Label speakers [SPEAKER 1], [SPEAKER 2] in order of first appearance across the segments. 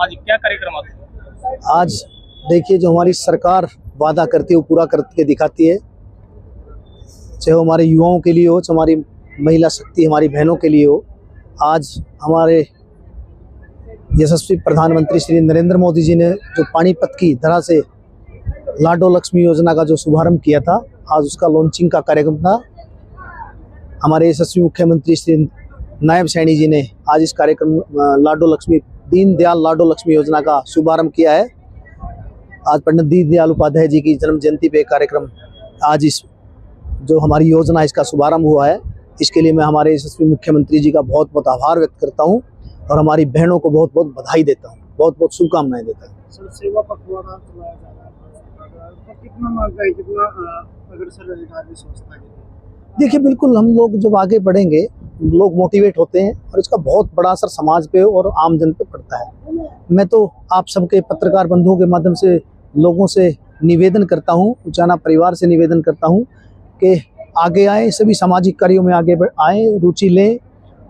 [SPEAKER 1] आज क्या कार्यक्रम आपका?
[SPEAKER 2] आज देखिए, जो हमारी सरकार वादा करती है वो पूरा करके दिखाती है, चाहे वो हमारे युवाओं के लिए हो, चाहे हमारी महिला शक्ति हमारी बहनों के लिए हो। आज हमारे यशस्वी प्रधानमंत्री श्री नरेंद्र मोदी जी ने जो पानीपत की धरा से लाडो लक्ष्मी योजना का जो शुभारंभ किया था, आज उसका लॉन्चिंग का कार्यक्रम था। हमारे यशस्वी मुख्यमंत्री श्री नायब सैनी जी ने आज इस कार्यक्रम लाडो लक्ष्मी दीनदयाल लाडो लक्ष्मी योजना का शुभारंभ किया है। आज पंडित दीनदयाल उपाध्याय जी की जन्म जयंती पे कार्यक्रम, आज इस जो हमारी योजना इसका शुभारंभ हुआ है, इसके लिए मैं हमारे यशस्वी मुख्यमंत्री जी का बहुत बहुत आभार व्यक्त करता हूं और हमारी बहनों को बहुत बहुत बधाई देता हूं, बहुत बहुत शुभकामनाएं देता हूं।
[SPEAKER 3] सेवा पखवाड़ा चलाया जा रहा है, तो कितना मांगता है, कितना अग्रसर रहेगा आगे संस्था के?
[SPEAKER 2] देखिए, बिल्कुल हम लोग जब आगे बढ़ेंगे, लोग मोटिवेट होते हैं और इसका बहुत बड़ा असर समाज पे और आम जन पे पड़ता है। मैं तो आप सबके पत्रकार बंधुओं के माध्यम से लोगों से निवेदन करता हूँ, उचाना परिवार से निवेदन करता हूँ कि आगे आए, सभी सामाजिक कार्यों में आगे आए, रुचि लें।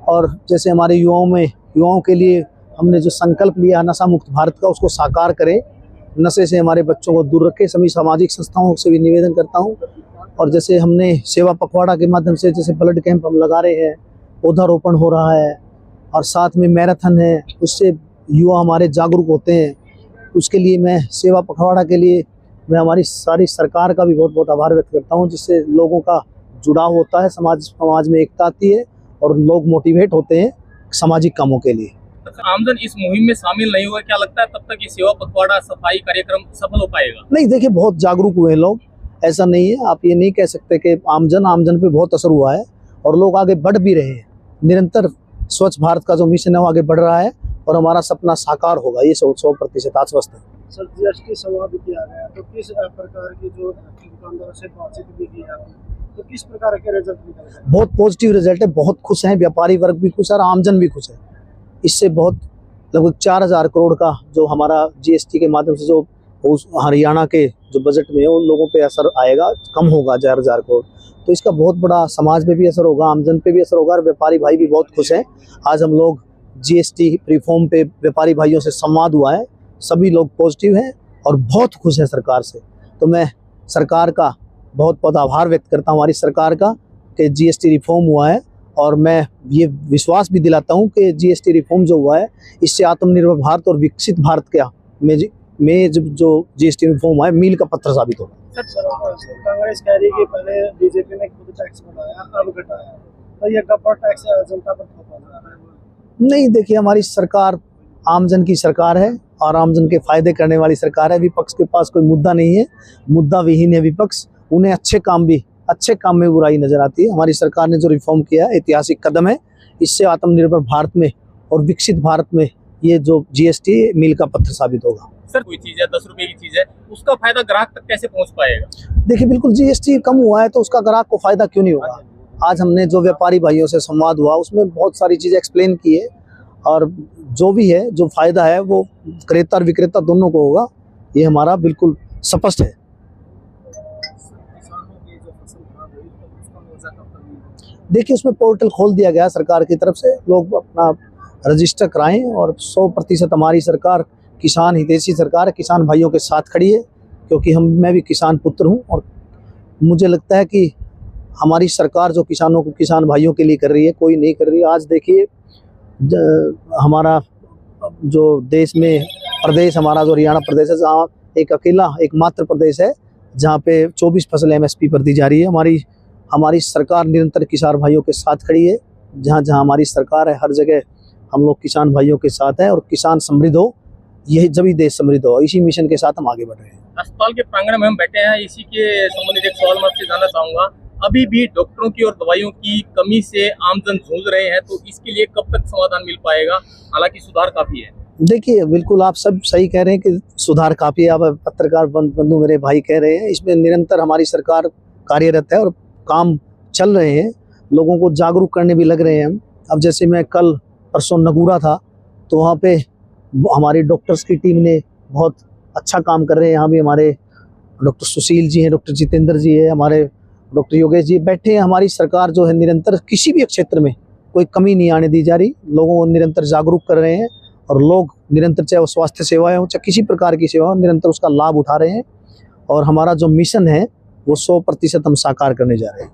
[SPEAKER 2] और जैसे हमारे युवाओं के लिए हमने जो संकल्प लिया नशा मुक्त भारत का, उसको साकार करें, नशे से हमारे बच्चों को दूर रखें। सभी सामाजिक संस्थाओं से भी निवेदन करता हूँ। और जैसे हमने सेवा पखवाड़ा के माध्यम से जैसे ब्लड कैंप हम लगा रहे हैं, पौधारोपण हो रहा है और साथ में मैराथन है, उससे युवा हमारे जागरूक होते हैं। उसके लिए मैं सेवा पखवाड़ा के लिए मैं हमारी सारी सरकार का भी बहुत बहुत आभार व्यक्त करता हूं, जिससे लोगों का जुड़ाव होता है, समाज में एकता आती है और लोग मोटिवेट होते हैं सामाजिक कामों के लिए।
[SPEAKER 1] आमजन इस मुहिम में शामिल नहीं हुआ, क्या लगता है तब तक ये सेवा पखवाड़ा सफाई कार्यक्रम सफल हो पाएगा?
[SPEAKER 2] नहीं, देखिए, बहुत जागरूक हुए हैं लोग, ऐसा नहीं है। आप ये नहीं कह सकते कि आमजन पे बहुत असर हुआ है और लोग आगे बढ़ भी रहे हैं। निरंतर स्वच्छ भारत का जो मिशन है वो आगे बढ़ रहा है और हमारा सपना साकार होगा, ये 100% आश्वस्त है।
[SPEAKER 3] सर, जीएसटी संवाद किया गया, तो किस प्रकार की जो दुकानदारों से बातचीत भी की जाती है, तो किस प्रकार के रिजल्ट निकल रहे हैं?
[SPEAKER 2] बहुत पॉजिटिव रिजल्ट है, बहुत खुश हैं, व्यापारी वर्ग भी खुश है और आमजन भी खुश है। इससे बहुत लगभग 4000 करोड़ का जो हमारा जीएसटी के माध्यम से जो हरियाणा के जो बजट में है उन लोगों पे असर आएगा, कम होगा 4000 करोड़। तो इसका बहुत बड़ा समाज पे भी असर होगा, आमजन पे भी असर होगा और व्यापारी भाई भी बहुत खुश हैं। आज हम लोग जीएसटी रिफॉर्म पे व्यापारी भाइयों से संवाद हुआ है, सभी लोग पॉजिटिव हैं और बहुत खुश हैं सरकार से। तो मैं सरकार का बहुत बहुत आभार व्यक्त करता हूँ, हमारी सरकार का, कि जीएसटी रिफॉर्म हुआ है। और मैं ये विश्वास भी दिलाता हूँ कि जीएसटी रिफॉर्म जो हुआ है, इससे आत्मनिर्भर भारत और विकसित भारत का में जो जीएसटी रिफॉर्म हुआ है, मील का पत्थर साबित होगा।
[SPEAKER 3] कांग्रेस कह रही है कि पहले बीजेपी ने खुद टैक्स बढ़ाया, अब घटाया, तो ये गब्बर टैक्स जनता पर थोपा जा रहा है।
[SPEAKER 2] नहीं, देखिए, हमारी सरकार आमजन की सरकार है और आमजन के फायदे करने वाली सरकार है। विपक्ष के पास कोई मुद्दा नहीं है, मुद्दा विहीन है विपक्ष। उन्हें अच्छे काम में बुराई नजर आती है। हमारी सरकार ने जो रिफॉर्म किया है ऐतिहासिक कदम है। इससे आत्मनिर्भर भारत में और विकसित भारत में ये जो जीएसटी मील का पत्थर साबित होगा।
[SPEAKER 1] सर, कोई चीज है 10 रुपए की चीज है, उसका फायदा ग्राहक तक कैसे पहुंच पाएगा?
[SPEAKER 2] देखिए, बिल्कुल, जीएसटी कम हुआ है तो उसका ग्राहक को फायदा क्यों नहीं होगा। आज हमने जो व्यापारी भाइयों से संवाद हुआ उसमें बहुत सारी चीजें एक्सप्लेन की है और जो भी है, जो फायदा है वो क्रेता और विक्रेता दोनों को होगा, ये हमारा बिल्कुल स्पष्ट है। देखिए, उसमें पोर्टल खोल दिया गया सरकार की तरफ से, लोग अपना रजिस्टर कराएं और 100% हमारी सरकार किसान हितैषी सरकार है, किसान भाइयों के साथ खड़ी है। क्योंकि मैं भी किसान पुत्र हूं और मुझे लगता है कि हमारी सरकार जो किसान भाइयों के लिए कर रही है, कोई नहीं कर रही है। आज देखिए, हमारा जो देश में प्रदेश, हमारा जो हरियाणा प्रदेश है, जहाँ एकमात्र प्रदेश है जहाँ पे 24% MSP पर दी जा रही है। हमारी सरकार निरंतर किसान भाइयों के साथ खड़ी है। जहाँ हमारी सरकार है, हर जगह हम लोग किसान भाइयों के साथ हैं और किसान समृद्ध हो, यही जब देश समृद्ध हो, इसी मिशन के साथ हम आगे बढ़ रहे हैं।
[SPEAKER 1] अस्पताल के प्रांगण में हम बैठे हैं, इसी के संबंधित एक सवाल मैं आपसे जानना चाहूंगा। अभी भी डॉक्टरों की और दवाइयों की कमी से आमजन जूझ रहे हैं, तो इसके लिए कब तक समाधान मिल पाएगा? हालांकि सुधार काफी है।
[SPEAKER 2] देखिए, बिल्कुल आप सब सही कह रहे हैं कि सुधार काफी है। अब पत्रकार बंधु मेरे भाई कह रहे हैं, इसमें निरंतर हमारी सरकार कार्यरत है और काम चल रहे हैं। लोगों को जागरूक करने भी लग रहे हैं हम। अब जैसे मैं कल परसों नगूरा था, तो वहाँ पे हमारी डॉक्टर्स की टीम ने बहुत अच्छा काम कर रहे हैं। यहाँ भी हमारे डॉक्टर सुशील जी हैं, डॉक्टर जितेंद्र जी है, हमारे डॉक्टर योगेश जी बैठे हैं। हमारी सरकार जो है निरंतर किसी भी क्षेत्र में कोई कमी नहीं आने दी जा रही, लोगों को निरंतर जागरूक कर रहे हैं और लोग निरंतर, चाहे वो स्वास्थ्य सेवाएं हो चाहे किसी प्रकार की सेवा हो, निरंतर उसका लाभ उठा रहे हैं और हमारा जो मिशन है वो 100% हम साकार करने जा रहे हैं।